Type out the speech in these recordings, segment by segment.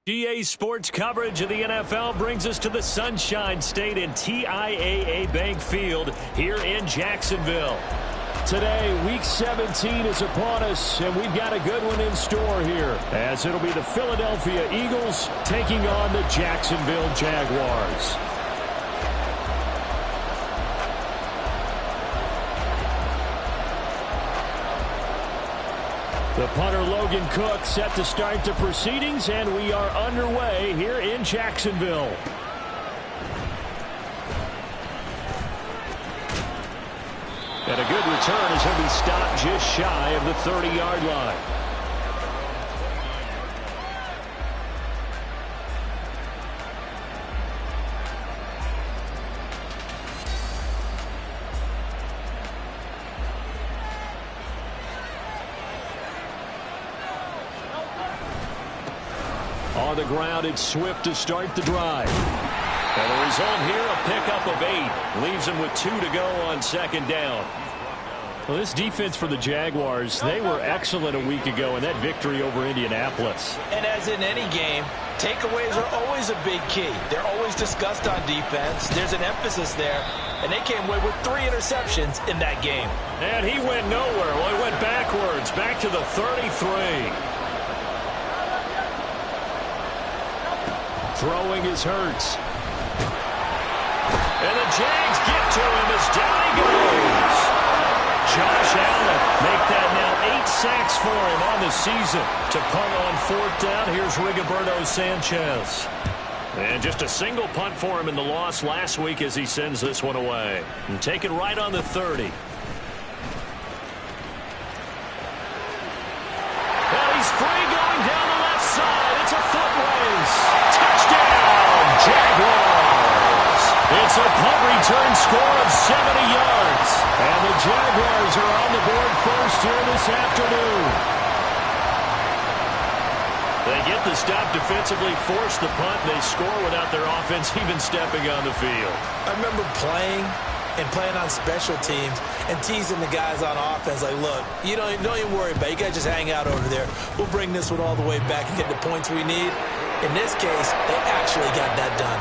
GA Sports coverage of the NFL brings us to the Sunshine State and TIAA Bank Field here in Jacksonville. Today, Week 17 is upon us, and we've got a good one in store here, as it'll be the Philadelphia Eagles taking on the Jacksonville Jaguars. The punter Logan Cook set to start the proceedings, and we are underway here in Jacksonville. And a good return as he'll be stopped just shy of the 30-yard line. On the ground, it's Swift to start the drive. And the result here, a pickup of 8. Leaves him with 2 to go on second down. Well, this defense for the Jaguars, they were excellent a week ago in that victory over Indianapolis. And as in any game, takeaways are always a big key. They're always discussed on defense. There's an emphasis there. And they came away with 3 interceptions in that game. And he went nowhere. Well, he went backwards, back to the 33. Throwing is Hurts. And the Jags get to him as down he goes. Josh Allen make that now 8 sacks for him on the season. To punt on 4th down, here's Rigoberto Sanchez. And just a single punt for him in the loss last week as he sends this one away. And taken right on the 30. And he's free going down the left side. It's a foot race. Touchdown, Jaguars. It's a punt return score of 70 yards. And the Jaguars are on the board first here this afternoon. They get the stop defensively, force the punt, and they score without their offense even stepping on the field. I remember playing on special teams and teasing the guys on offense like, look, you don't even worry about it. You guys just hang out over there. We'll bring this one all the way back and get the points we need. In this case, they actually got that done.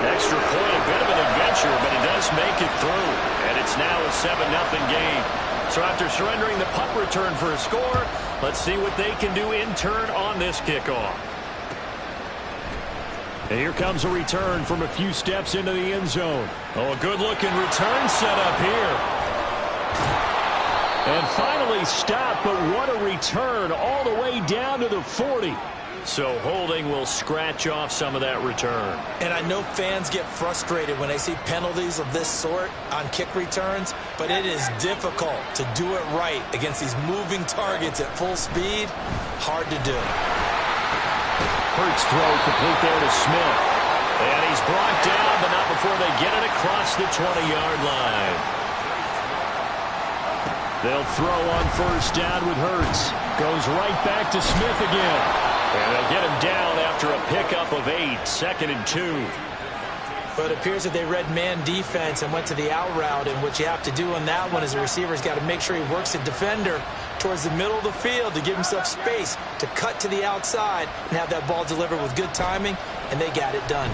Extra point, a bit of an adventure, but he does make it through. And it's now a 7-0 game. So after surrendering the punt return for a score, let's see what they can do in turn on this kickoff. And here comes a return from a few steps into the end zone. Oh, a good-looking return set up here. And finally stopped, but what a return all the way down to the 40. So holding will scratch off some of that return. And I know fans get frustrated when they see penalties of this sort on kick returns, but it is difficult to do it right against these moving targets at full speed. Hard to do. Hurts throw complete there to Smith. And he's brought down, but not before they get it across the 20-yard line. They'll throw on 1st down with Hurts. Goes right back to Smith again. And they'll get him down after a pickup of 8, 2nd and 2. But it appears that they read man defense and went to the out route, and what you have to do on that one is the receiver's got to make sure he works the defender towards the middle of the field to give himself space to cut to the outside and have that ball delivered with good timing, and they got it done.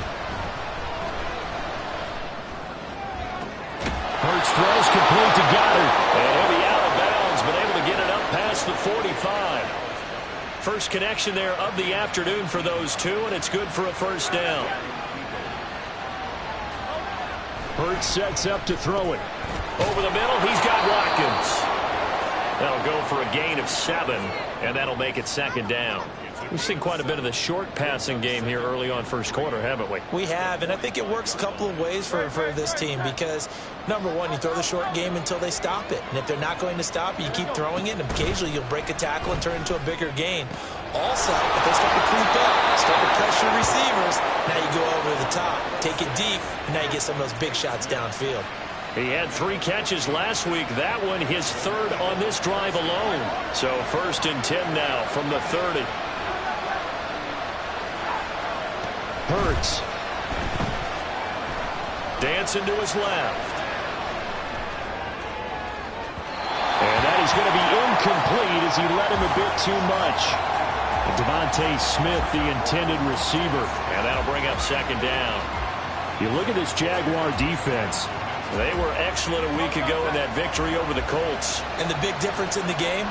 Hurts throws complete to Goddard. And he'll be out of bounds, but able to get it up past the 45. First connection there of the afternoon for those two, and it's good for a 1st down. Hurts sets up to throw it. Over the middle, he's got Watkins. That'll go for a gain of 7, and that'll make it 2nd down. We've seen quite a bit of the short passing game here early on 1st quarter, haven't we? We have, and I think it works a couple of ways for this team because, number one, you throw the short game until they stop it. And if they're not going to stop it, you keep throwing it, and occasionally you'll break a tackle and turn it into a bigger gain. Also, if they start to creep up, start to pressure receivers, now you go over the top, take it deep, and now you get some of those big shots downfield. He had 3 catches last week. That one his 3rd on this drive alone. So 1st and 10 now from the 30. Hurts. Dancing to his left. And that is going to be incomplete as he led him a bit too much. Devontae Smith, the intended receiver. And that'll bring up second down. You look at this Jaguar defense. They were excellent a week ago in that victory over the Colts. And the big difference in the game,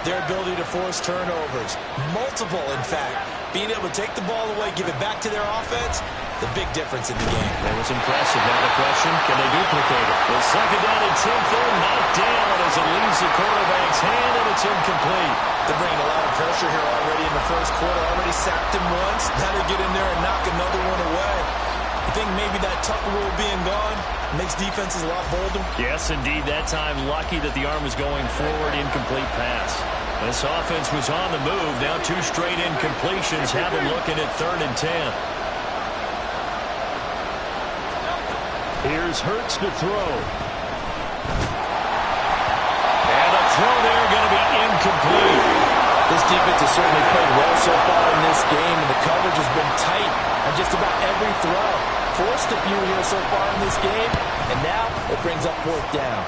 their ability to force turnovers. Multiple, in fact. Being able to take the ball away, give it back to their offense, the big difference in the game. That was impressive. Now the question, can they duplicate it? The second down and 10, they're knocked down as it leaves the quarterback's hand, and it's incomplete. They're bringing a lot of pressure here already in the first quarter. Already sacked him once. Now they get in there and knock another one away. I think maybe that Tucker rule being gone makes defenses a lot bolder. Yes, indeed. That time, lucky that the arm was going forward. Incomplete pass. This offense was on the move. Now 2 straight incompletions have them looking at 3rd and 10. Here's Hurts to throw. And a throw there going to be incomplete. This defense has certainly played well so far in this game, and the coverage has been tight on just about every throw. Forced a few here so far in this game, and now it brings up 4th down.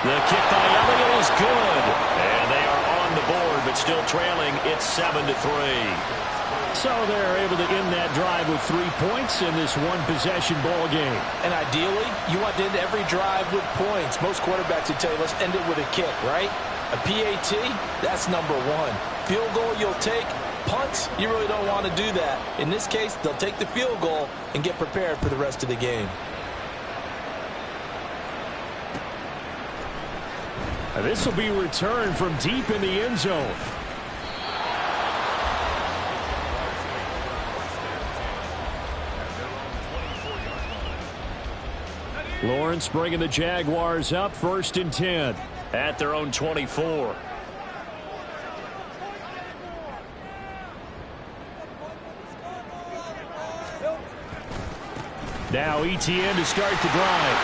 The kick by Elliott is good. And they are on the board, but still trailing. It's 7-3. So they're able to end that drive with 3 points in this one-possession ball game. And ideally, you want to end every drive with points. Most quarterbacks would tell you, let's end it with a kick, right? A PAT, that's number 1. Field goal you'll take. Punts, you really don't want to do that. In this case, they'll take the field goal and get prepared for the rest of the game. This will be returned from deep in the end zone. Lawrence bringing the Jaguars up, 1st and 10. At their own 24. Now ETN to start the drive.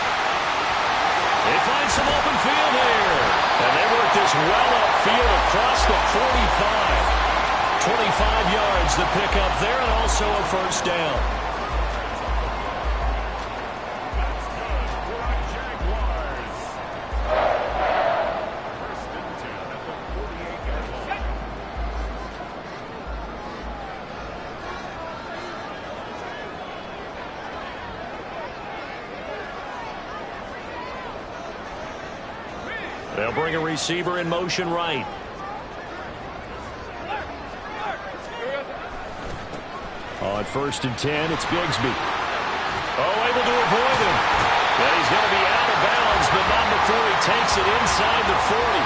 They find some open field here. And they work this well upfield across the 45. 25 yards the pickup there, and also a 1st down. They'll bring a receiver in motion right. On 1st and 10, it's Bigsby. Oh, able to avoid him. But he's going to be out of bounds, but not before he takes it inside the 40.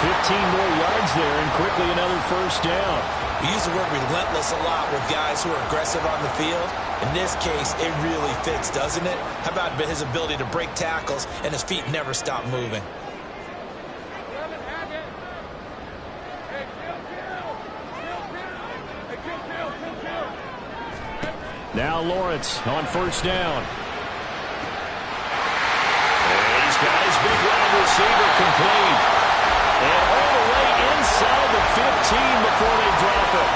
15 more yards there, and quickly another 1st down. We use the word relentless a lot with guys who are aggressive on the field. In this case, it really fits, doesn't it? How about his ability to break tackles and his feet never stop moving? Now Lawrence on 1st down. He's got his big wide receiver complete. And all the way inside the 15 before they drop it.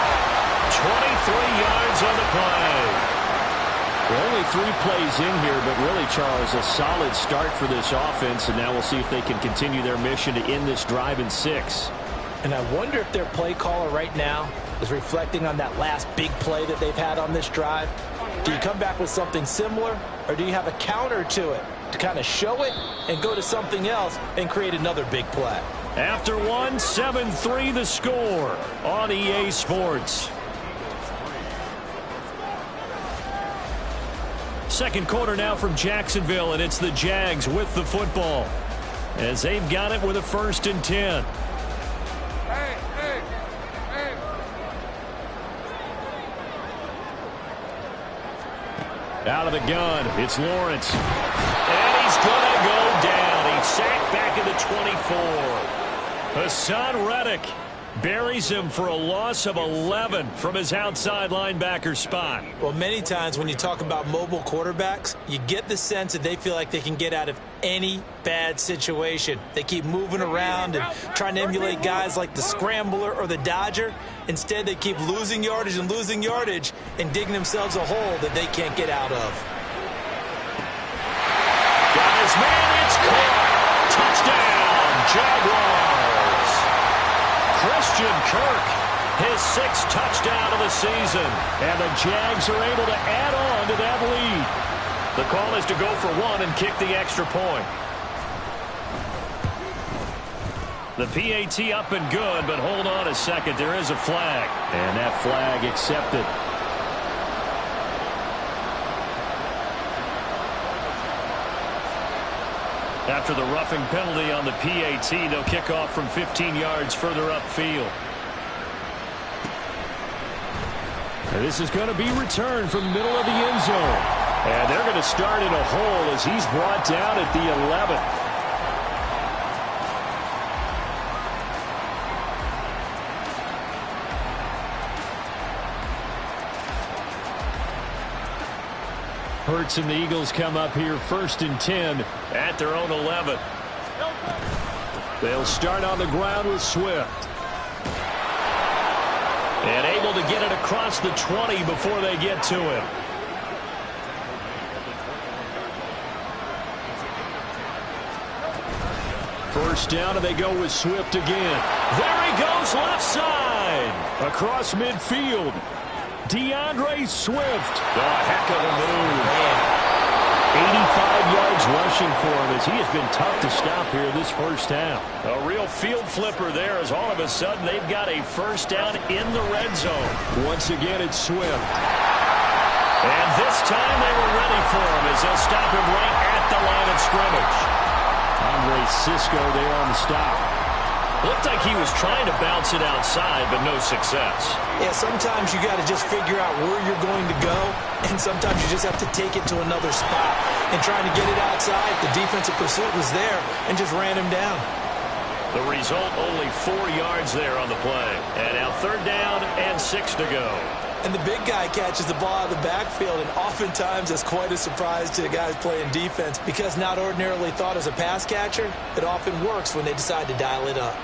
23 yards on the play. Well, only 3 plays in here, but really, Charles, a solid start for this offense, and now we'll see if they can continue their mission to end this drive in 6. And I wonder if their play caller right now is reflecting on that last big play that they've had on this drive. Do you come back with something similar, or do you have a counter to it to kind of show it and go to something else and create another big play? After 1, 7-3 the score on EA Sports. Second quarter now from Jacksonville, and it's the Jags with the football as they've got it with a 1st and 10. Out of the gun, it's Lawrence. And he's going to go down. He's sacked back at the 24. Hassan Reddick buries him for a loss of 11 from his outside linebacker spot. Well, many times when you talk about mobile quarterbacks, you get the sense that they feel like they can get out of any bad situation. They keep moving around and trying to emulate guys like the Scrambler or the Dodger. Instead, they keep losing yardage and digging themselves a hole that they can't get out of. Got his man, it's caught. Touchdown, Jaguars. Christian Kirk His 6th touchdown of the season. And the Jags are able to add on to that lead. The call is to go for 1 and kick the extra point. The PAT up and good, but hold on a second. There is a flag. And that flag accepted. After the roughing penalty on the PAT, they'll kick off from 15 yards further upfield. And this is going to be returned from the middle of the end zone. And they're going to start in a hole as he's brought down at the 11. Hurts and the Eagles come up here 1st and 10 at their own 11. They'll start on the ground with Swift. And able to get it across the 20 before they get to him. First down, and they go with Swift again. There he goes, left side. Across midfield. DeAndre Swift. A heck of a move. 85 yards rushing for him as he has been tough to stop here this first half. A real field flipper there as all of a sudden they've got a first down in the red zone. Once again, it's Swift. And this time they were ready for him as they'll stop him right at the line of scrimmage. Andre Cisco there on the stop. Looked like he was trying to bounce it outside, but no success. Yeah, sometimes you got to just figure out where you're going to go, and sometimes you just have to take it to another spot. And trying to get it outside, the defensive pursuit was there and just ran him down. The result, only 4 yards there on the play. And now 3rd down and 6 to go. And the big guy catches the ball out of the backfield, and oftentimes that's quite a surprise to the guys playing defense because not ordinarily thought as a pass catcher, it often works when they decide to dial it up.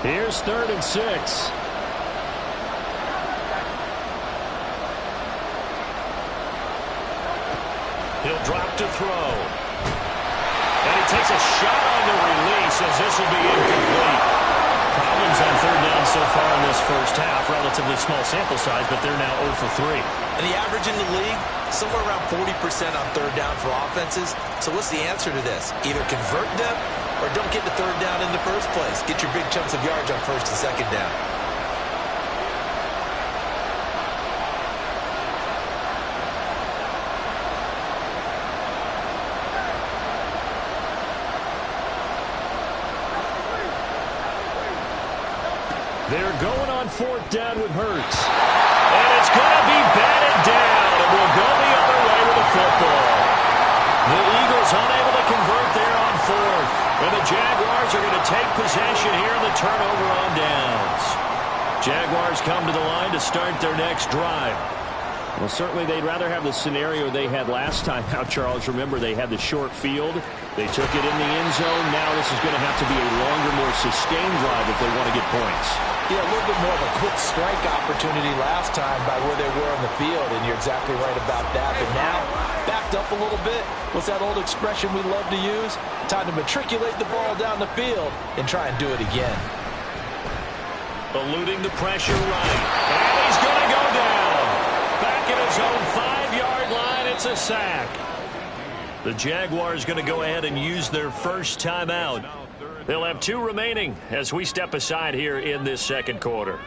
Here's 3rd and 6. He'll drop to throw. And he takes a shot on the release as this will be incomplete. Problems on 3rd down so far in this first half. Relatively small sample size, but they're now 0 for 3. And the average in the league, somewhere around 40% on 3rd down for offenses. So what's the answer to this? Either convert them or don't get to 3rd down in the first place. Get your big chunks of yards on 1st and 2nd down. They're going on 4th down with Hurts. And it's going to be batted down. And we'll go the other way with the football. The Eagles unable to convert there on 4th. And the Jaguars are going to take possession here in the turnover on downs. Jaguars come to the line to start their next drive. Well, certainly they'd rather have the scenario they had last time out, Charles. Remember, they had the short field. They took it in the end zone. Now this is going to have to be a longer, more sustained drive if they want to get points. Yeah, a little bit more of a quick strike opportunity last time by where they were on the field, and you're exactly right about that. But now, backed up a little bit. What's that old expression we love to use? Time to matriculate the ball down the field and try and do it again. Eluding the pressure right. And he's going to go down. Back at his own 5-yard line, it's a sack. The Jaguars going to go ahead and use their first timeout. They'll have 2 remaining as we step aside here in this second quarter.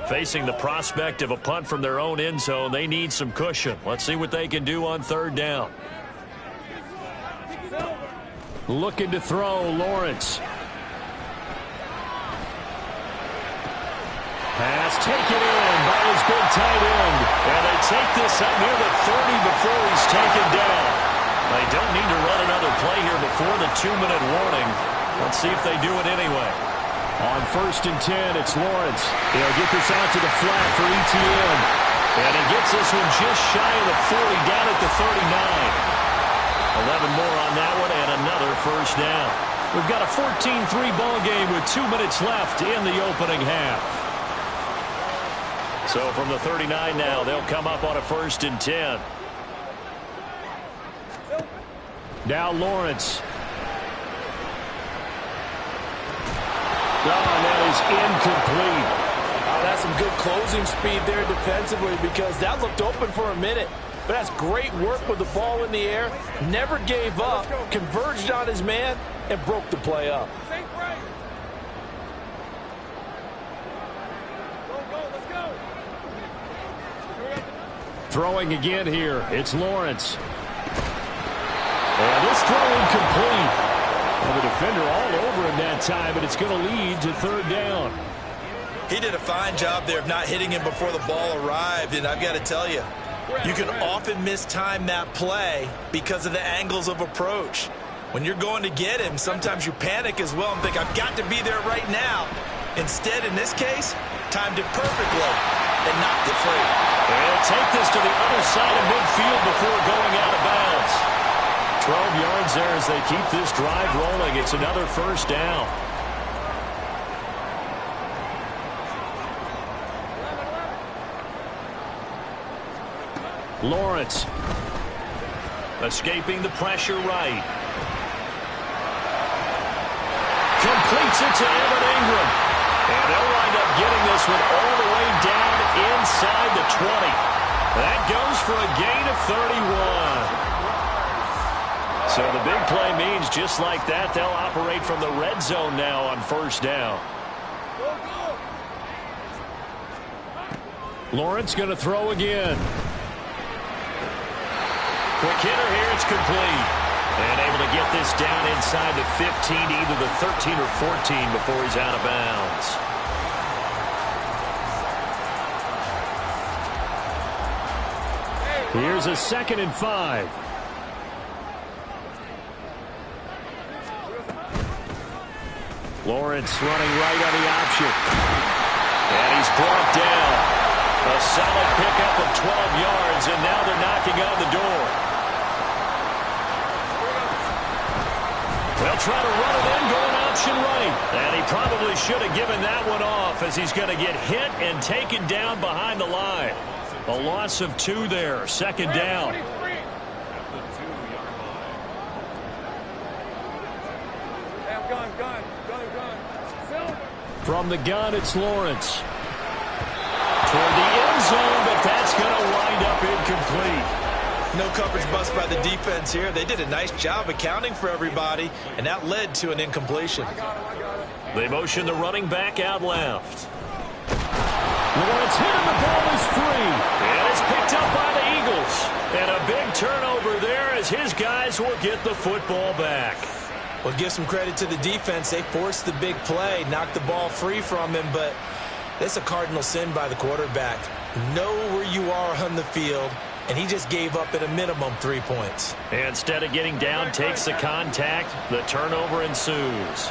Facing the prospect of a punt from their own end zone, they need some cushion. Let's see what they can do on 3rd down. Looking to throw, Lawrence. Pass taken in by his big tight end. And they take this up near the 30 before he's taken down. They don't need to run another play here before the 2-minute warning. Let's see if they do it anyway. On 1st and 10, it's Lawrence. He'll get this out to the flat for ETN. And he gets this one just shy of the 40, down at the 39. 11 more on that one and another first down. We've got a 14-3 ball game with 2 minutes left in the opening half. So from the 39 now, they'll come up on a 1st and 10. Now Lawrence. Oh, that is incomplete. Oh, that's some good closing speed there defensively because that looked open for a minute. But that's great work with the ball in the air. Never gave up, converged on his man, and broke the play up. Throwing again here. It's Lawrence. And this throw incomplete. Well, the defender all over him that time, but it's going to lead to 3rd down. He did a fine job there of not hitting him before the ball arrived, and I've got to tell you, you can often mistime that play because of the angles of approach. When you're going to get him, sometimes you panic as well and think, I've got to be there right now. Instead, in this case, timed it perfectly and knocked it free. And take this to the other side of midfield before going out of bounds. 12 yards there as they keep this drive rolling. It's another 1st down. Lawrence escaping the pressure right. Completes it to Evan Ingram. And they'll wind up getting this one all the way down inside the 20. That goes for a gain of 31. So the big play means just like that, they'll operate from the red zone now on 1st down. Lawrence going to throw again. Quick hitter here, it's complete. And able to get this down inside the 15, either the 13 or 14 before he's out of bounds. Here's a 2nd and 5. Lawrence running right on the option. And he's brought down. A solid pickup of 12 yards, and now they're knocking on the door. They'll try to run it in, going option right. And he probably should have given that one off as he's going to get hit and taken down behind the line. A loss of 2 there, 2nd down. From the gun, it's Lawrence. Toward the end zone, but that's going to wind up incomplete. No coverage bust by the defense here. They did a nice job accounting for everybody, and that led to an incompletion. They motion the running back out left. Lawrence hit him, the ball is free. And it's picked up by the Eagles. And a big turnover there as his guys will get the football back. Well, give some credit to the defense. They forced the big play, knocked the ball free from him, but that's a cardinal sin by the quarterback. Know where you are on the field, and he just gave up at a minimum 3 points. And instead of getting down, takes the contact. The turnover ensues.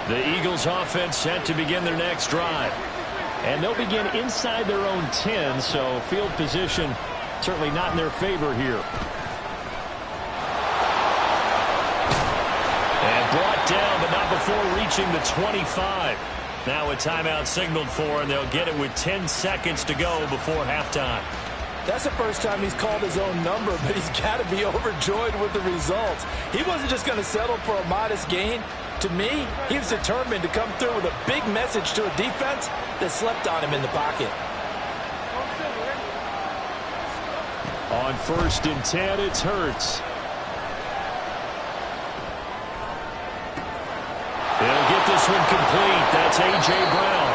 The Eagles offense set to begin their next drive. And they'll begin inside their own 10, so field position certainly not in their favor here. And brought down, but not before reaching the 25. Now a timeout signaled for, and they'll get it with 10 seconds to go before halftime. That's the first time he's called his own number, but he's got to be overjoyed with the results. He wasn't just going to settle for a modest gain. To me, he was determined to come through with a big message to a defense that slept on him in the pocket. On 1st and 10, it's Hurts. They'll get this one complete. That's A.J. Brown.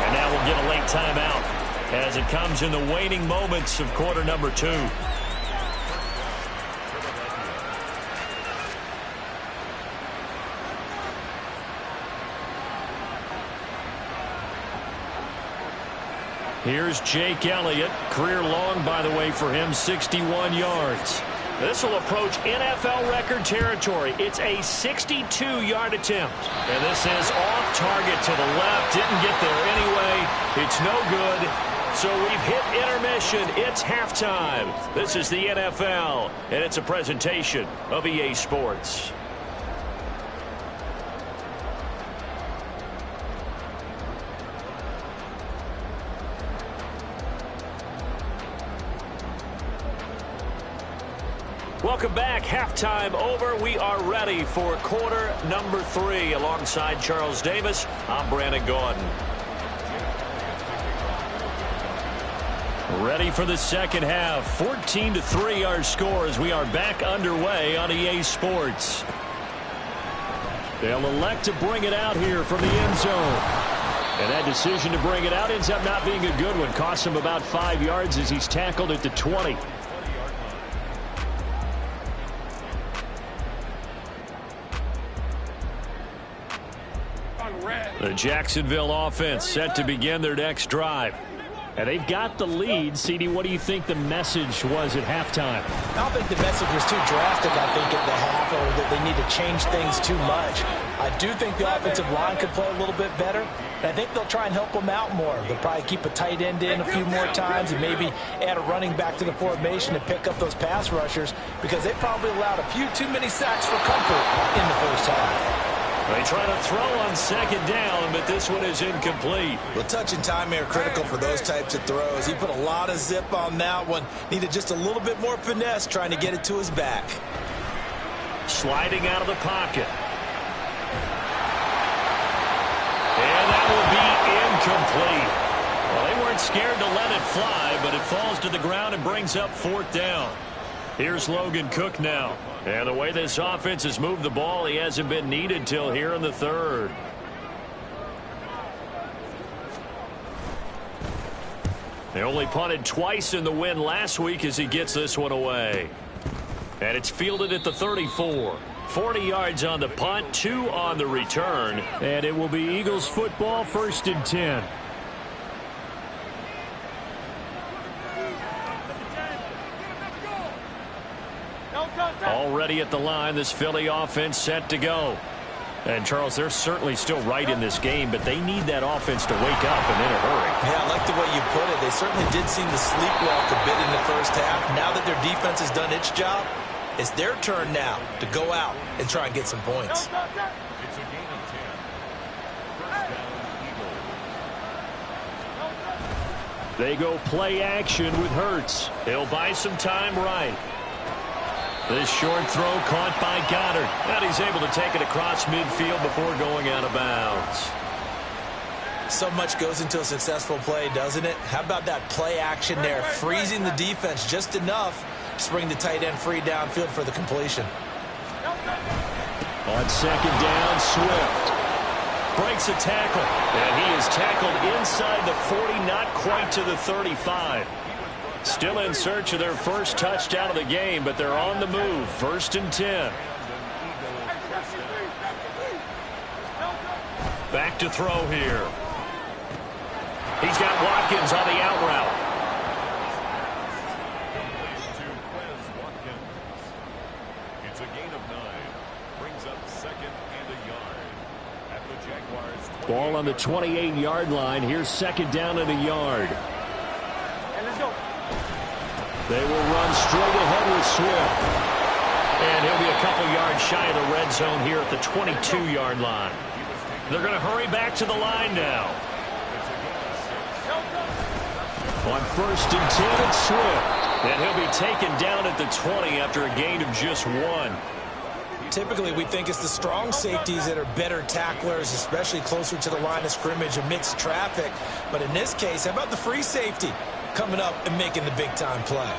And now we'll get a late timeout as it comes in the waning moments of quarter number 2. Here's Jake Elliott. Career long, by the way, for him, 61 yards. This will approach NFL record territory. It's a 62-yard attempt. And this is off target to the left. Didn't get there anyway. It's no good. So we've hit intermission. It's halftime. This is the NFL, and it's a presentation of EA Sports. Welcome back. Halftime over. We are ready for quarter number 3. Alongside Charles Davis, I'm Brandon Gaudin. Ready for the second half. 14-3 our score as we are back underway on EA Sports. They'll elect to bring it out here from the end zone. And that decision to bring it out ends up not being a good one. Costs him about 5 yards as he's tackled at the 20. The Jacksonville offense set to begin their next drive. And they've got the lead. CD, what do you think the message was at halftime? I don't think the message was too drastic, I think, at the half, or that they need to change things too much. I do think the offensive line could play a little bit better. And I think they'll try and help them out more. They'll probably keep a tight end in a few more times and maybe add a running back to the formation and pick up those pass rushers, because they probably allowed a few too many sacks for comfort in the first half. They try to throw on second down, but this one is incomplete. Well, touch and time are critical for those types of throws. He put a lot of zip on that one. Needed just a little bit more finesse trying to get it to his back. Sliding out of the pocket. And that will be incomplete. Well, they weren't scared to let it fly, but it falls to the ground and brings up 4th down. Here's Logan Cook now. And the way this offense has moved the ball, he hasn't been needed till here in the 3rd. They only punted twice in the win last week as he gets this one away. And it's fielded at the 34. 40 yards on the punt, 2 on the return. And it will be Eagles football, 1st and 10. Already at the line, this Philly offense set to go. And, Charles, they're certainly still right in this game, but they need that offense to wake up and in a hurry. Yeah, I like the way you put it. They certainly did seem to sleepwalk a bit in the first half. Now that their defense has done its job, it's their turn now to go out and try and get some points. It's a gain of 10. First down, Eagles. They go play action with Hurts. He'll buy some time right. This short throw caught by Goddard. And he's able to take it across midfield before going out of bounds. So much goes into a successful play, doesn't it? How about that play action there? Freezing the defense just enough to bring the tight end free downfield for the completion. On second down, Swift breaks a tackle. And he is tackled inside the 40, not quite to the 35. Still in search of their first touchdown of the game, but they're on the move. 1st and 10. Back to throw here. He's got Watkins on the out route. It's a gain of 9. Brings up 2nd and a yard. At the Jaguars. Ball on the 28-yard line. Here's 2nd down and a yard. They will run straight ahead with Swift. And he'll be a couple yards shy of the red zone here at the 22-yard line. They're going to hurry back to the line now. On 1st and 10, it's Swift. And he'll be taken down at the 20 after a gain of just 1. Typically, we think it's the strong safeties that are better tacklers, especially closer to the line of scrimmage amidst traffic. But in this case, how about the free safety coming up and making the big-time play?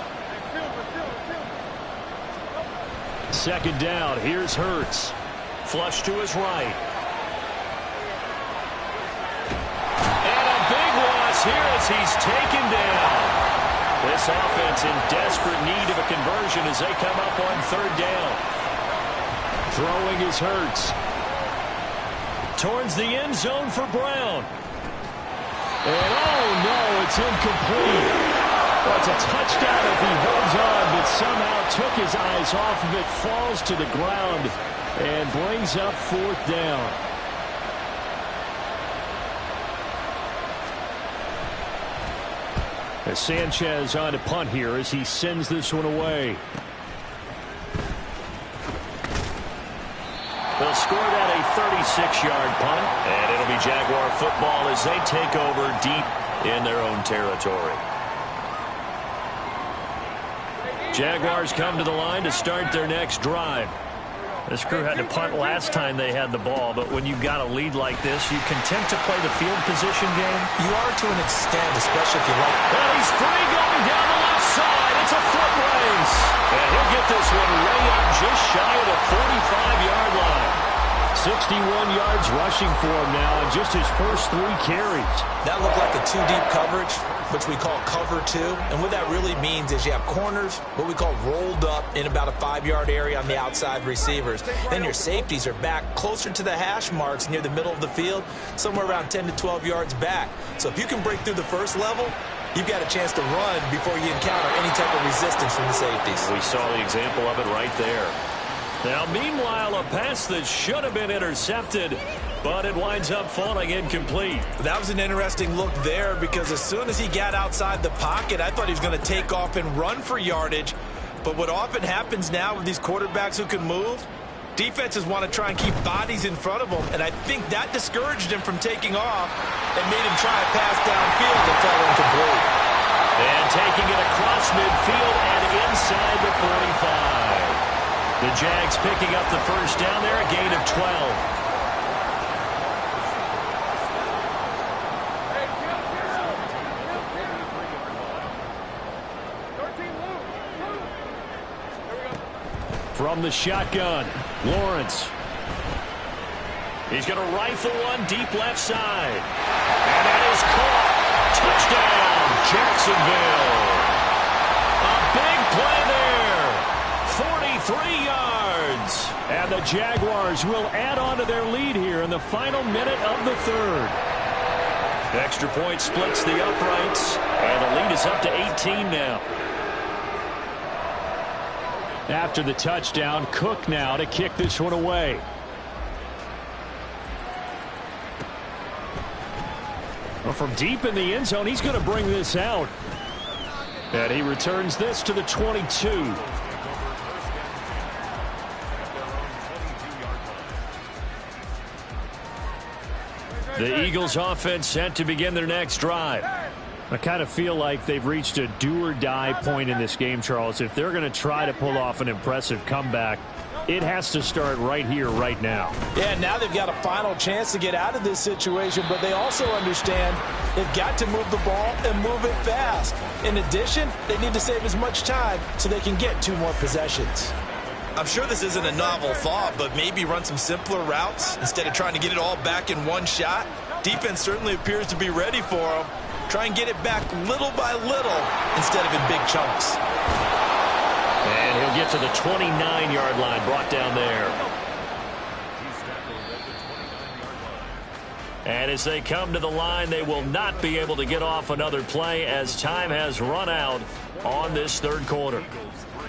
2nd down. Here's Hurts. Flush to his right. And a big loss here as he's taken down. This offense in desperate need of a conversion as they come up on 3rd down. Throwing is Hurts. Towards the end zone for Brown. And oh no, it's incomplete. Well, it's a touchdown if he holds on, but somehow took his eyes off of it, falls to the ground, and brings up 4th down. As Sanchez on to punt here as he sends this one away. They'll score that a 36-yard punt, and it'll be Jaguar football as they take over deep in their own territory. Jaguars come to the line to start their next drive. This crew had to punt last time they had the ball, but when you've got a lead like this, you content to play the field position game? You are to an extent, especially if you like. And he's free going down the left side. It's a foot race. And he'll get this one way up just shy of the 45-yard line. 61 yards rushing for him now on just his first 3 carries. That looked like a 2-deep coverage, which we call cover 2. And what that really means is you have corners, what we call rolled up in about a 5-yard area on the outside receivers. Then your safeties are back closer to the hash marks near the middle of the field, somewhere around 10 to 12 yards back. So if you can break through the first level, you've got a chance to run before you encounter any type of resistance from the safeties. We saw the example of it right there. Now, meanwhile, a pass that should have been intercepted, but it winds up falling incomplete. That was an interesting look there because as soon as he got outside the pocket, I thought he was going to take off and run for yardage. But what often happens now with these quarterbacks who can move, defenses want to try and keep bodies in front of them, and I think that discouraged him from taking off and made him try a pass downfield that fell incomplete. And taking it across midfield and inside the 45. The Jags picking up the first down there, a gain of 12. From the shotgun, Lawrence. He's going to rifle one deep left side. And that is caught. Touchdown, Jacksonville. A big play there. 43 yards. And the Jaguars will add on to their lead here in the final minute of the third. Extra point splits the uprights. And the lead is up to 18 now. After the touchdown, Cook now to kick this one away. Well, from deep in the end zone, he's going to bring this out. And he returns this to the 22. The Eagles offense set to begin their next drive. I kind of feel like they've reached a do-or-die point in this game, Charles. If they're going to try to pull off an impressive comeback, it has to start right here, right now. Yeah, now they've got a final chance to get out of this situation, but they also understand they've got to move the ball and move it fast. In addition, they need to save as much time so they can get 2 more possessions. I'm sure this isn't a novel thought, but maybe run some simpler routes instead of trying to get it all back in one shot. Defense certainly appears to be ready for them. Try and get it back little by little instead of in big chunks. And he'll get to the 29-yard line, brought down there. And as they come to the line, they will not be able to get off another play as time has run out on this third quarter.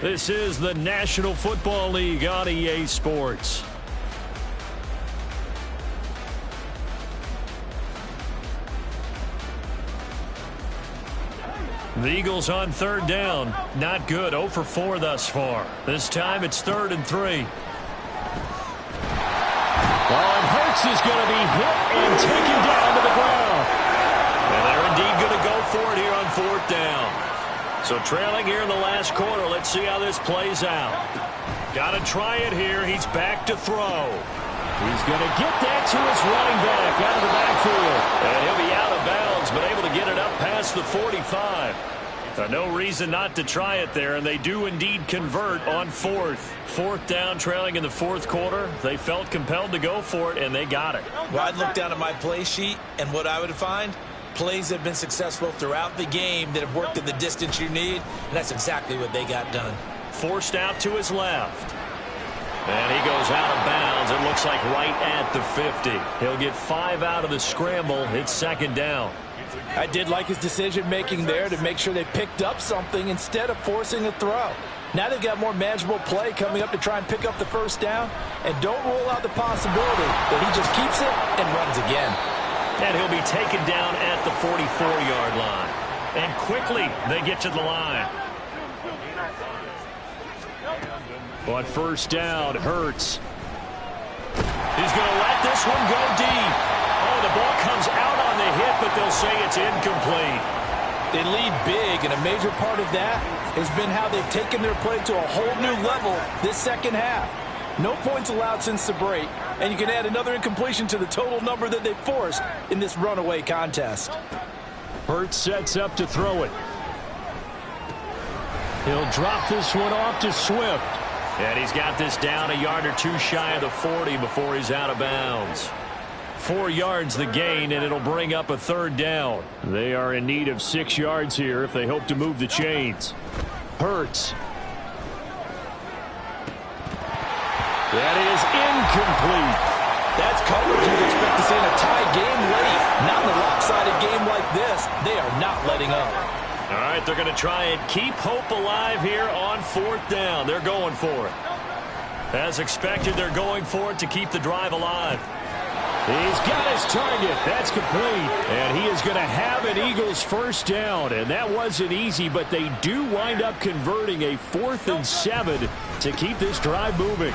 This is the National Football League on EA Sports. The Eagles on third down. Not good. 0 for 4 thus far. This time it's 3rd and 3. And Hurts is going to be hit and taken down to the ground. And they're indeed going to go for it here on 4th down. So trailing here in the last quarter. Let's see how this plays out. Got to try it here. He's back to throw. He's going to get that to his running back out of the backfield. And he'll be out of bounds, but able to get it up past the 45. No reason not to try it there, and they do indeed convert on 4th down, trailing in the 4th quarter. They felt compelled to go for it, and they got it. Well, I'd look down at my play sheet, and what I would find, plays that have been successful throughout the game that have worked in the distance you need, and that's exactly what they got done. Forced out to his left. And he goes out of bounds. It looks like right at the 50. He'll get 5 out of the scramble. It's 2nd down. I did like his decision-making there to make sure they picked up something instead of forcing a throw. Now they've got more manageable play coming up to try and pick up the 1st down. And don't rule out the possibility that he just keeps it and runs again. And he'll be taken down at the 44-yard line. And quickly they get to the line. On 1st down, Hurts. He's going to let this one go deep. Oh, the ball comes out on the hit, but they'll say it's incomplete. They lead big, and a major part of that has been how they've taken their play to a whole new level this second half. No points allowed since the break, and you can add another incompletion to the total number that they forced in this runaway contest. Hurts sets up to throw it. He'll drop this one off to Swift. And he's got this down a yard or two shy of the 40 before he's out of bounds. 4 yards the gain, and it'll bring up a third down. They are in need of 6 yards here if they hope to move the chains. Hurts. That is incomplete. That's coverage you'd expect to see in a tie game late. Not in a lopsided game like this. They are not letting up. All right, they're going to try and keep hope alive here on 4th down. They're going for it. As expected, they're going for it to keep the drive alive. He's got his target. That's complete. And he is going to have an Eagles first down. And that wasn't easy, but they do wind up converting a 4th and 7 to keep this drive moving.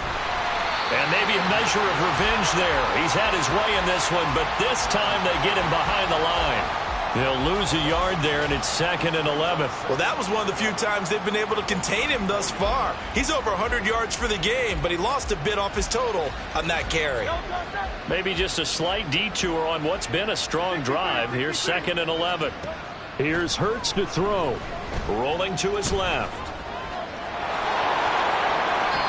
And maybe a measure of revenge there. He's had his way in this one, but this time they get him behind the line. They'll lose a yard there, and it's 2nd and 11. Well, that was one of the few times they've been able to contain him thus far. He's over 100 yards for the game, but he lost a bit off his total on that carry. Maybe just a slight detour on what's been a strong drive. Here's 2nd and 11. Here's Hurts to throw. Rolling to his left.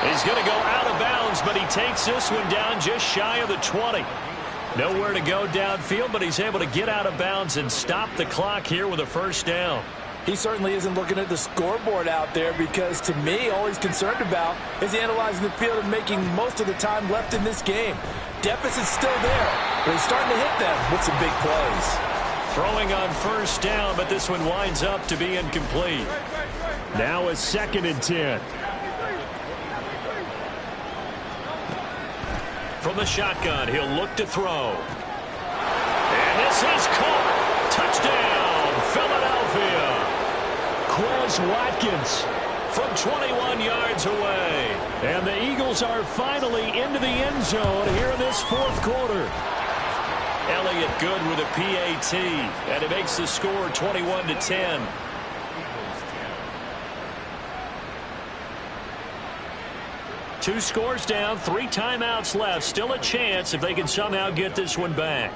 He's going to go out of bounds, but he takes this one down just shy of the 20. Nowhere to go downfield, but he's able to get out of bounds and stop the clock here with a first down. He certainly isn't looking at the scoreboard out there because, to me, all he's concerned about is analyzing the field and making most of the time left in this game. Deficit's still there, but he's starting to hit them with some big plays. Throwing on first down, but this one winds up to be incomplete. Now a 2nd and 10. From the shotgun, he'll look to throw. And this is caught. Touchdown, Philadelphia. Quez Watkins from 21 yards away. And the Eagles are finally into the end zone here in this 4th quarter. Elliott good with a PAT, and it makes the score 21-10. Two scores down, 3 timeouts left. Still a chance if they can somehow get this one back.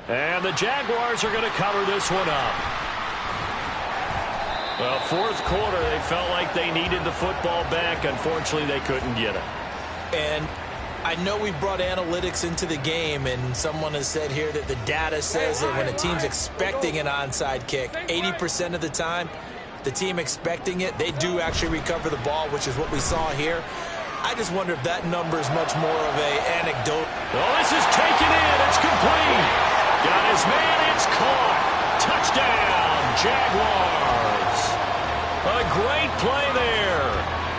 And the Jaguars are going to cover this one up. Well, 4th quarter, they felt like they needed the football back. Unfortunately, they couldn't get it. And I know we brought analytics into the game, and someone has said here that the data says that when a team's expecting an onside kick, 80% of the time, the team expecting it, they do actually recover the ball, which is what we saw here. I just wonder if that number is much more of an anecdote. Oh, this is taken in. It's complete. Got his man. It's caught. Touchdown, Jaguars. A great play there.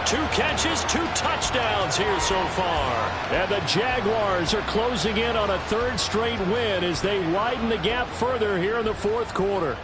2 catches, 2 touchdowns here so far. And the Jaguars are closing in on a 3rd straight win as they widen the gap further here in the 4th quarter.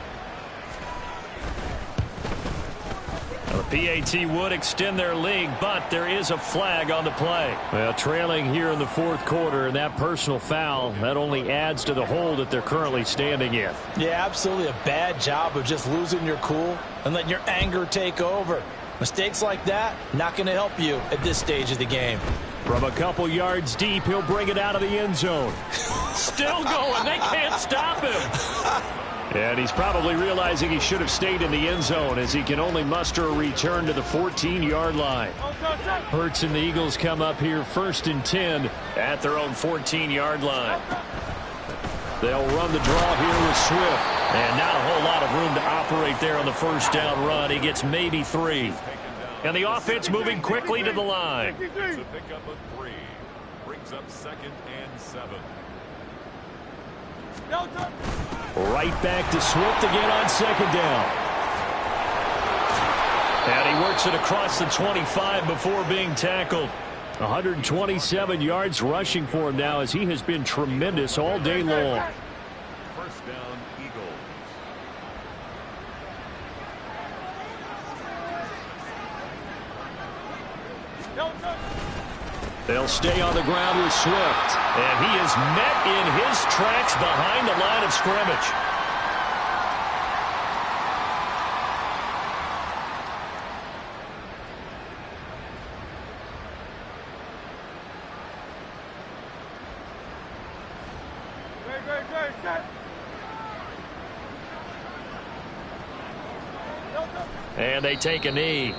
The PAT would extend their lead, but there is a flag on the play. Well, trailing here in the 4th quarter, and that personal foul, that only adds to the hole that they're currently standing in. Yeah, absolutely a bad job of just losing your cool and letting your anger take over. Mistakes like that, not going to help you at this stage of the game. From a couple yards deep, he'll bring it out of the end zone. Still going. They can't stop him. And he's probably realizing he should have stayed in the end zone as he can only muster a return to the 14-yard line. Hurts and the Eagles come up here 1st and 10 at their own 14-yard line. They'll run the draw here with Swift. And not a whole lot of room to operate there on the first down run. He gets maybe 3. And the offense moving quickly to the line. It's a pickup of 3. Brings up 2nd and 7. Right back to Swift again on 2nd down. And he works it across the 25 before being tackled. 127 yards rushing for him now as he has been tremendous all day long. First down, Eagles. They'll stay on the ground with Swift. And he is met in his tracks behind the line of scrimmage. And they take a knee.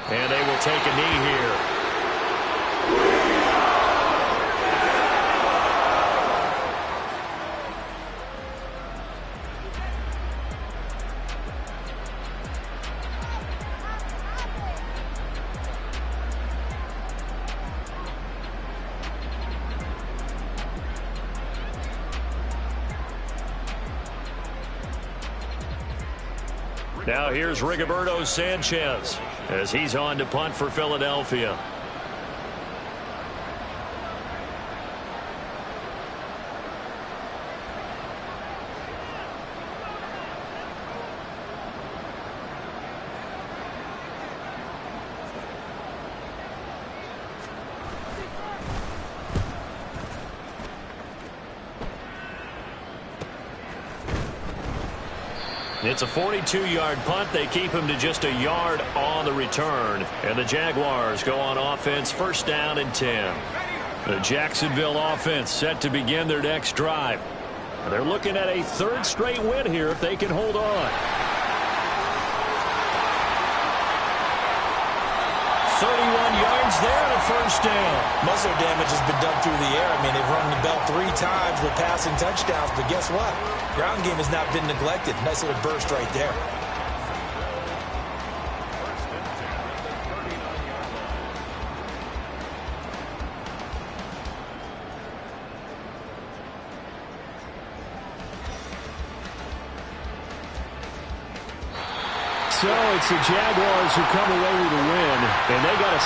And they will take a knee here. Now here's Rigoberto Sanchez as he's on to punt for Philadelphia. It's a 42-yard punt. They keep him to just a yard on the return. And the Jaguars go on offense, first down and 10. The Jacksonville offense set to begin their next drive. They're looking at a third straight win here if they can hold on. 31 yards there and a first down. Most of their damage has been done through the air. I mean, they've rung the bell 3 times with passing touchdowns, but guess what? Ground game has not been neglected. Nice little burst right there. So it's the Jaguars who come away with a win, and they got a